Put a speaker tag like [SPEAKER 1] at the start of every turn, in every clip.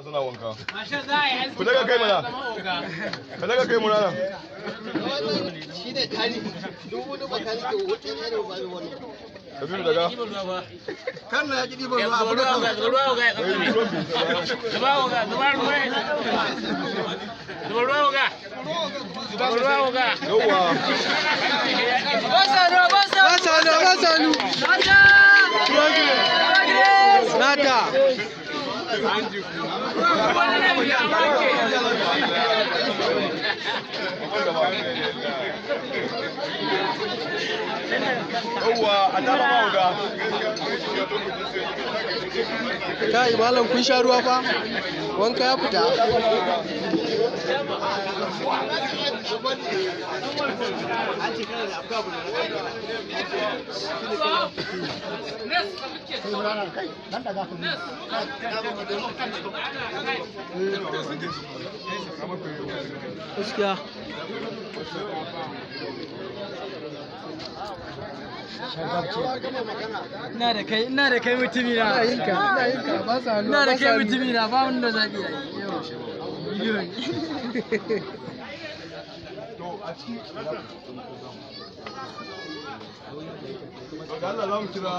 [SPEAKER 1] suna wanka. Ku daga kai mana. Ka daga kai mu rana.
[SPEAKER 2] Shi ne tari. Dubu da bakari ke wuce ne da babu wani.
[SPEAKER 1] Kabiru daga.
[SPEAKER 2] Kan na ji dibo ruwa abu da
[SPEAKER 3] Kai malam kun sha ruwa fa? Wanka ya fita. Gaskiya.
[SPEAKER 4] Ina da kai mutumi na. Ina da kai mutumi na ba wanda za ki yi.
[SPEAKER 1] Allah za mu kira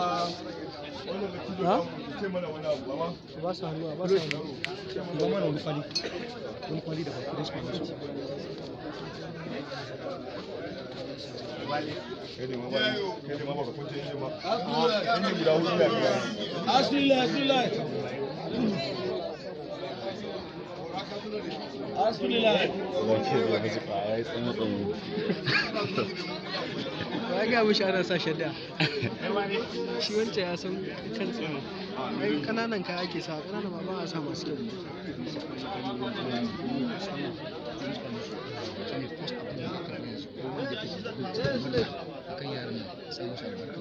[SPEAKER 1] wannan da kido ce mana wani abu amma
[SPEAKER 3] ba su hannu ba su hannu ba mana wani kwali da farko da su ya ga mishi ana sa shadda shi wancan ya san kan tsini ai kananan kaya ake sa kananan ba a sa masu kyau kan yaran sai musu albarka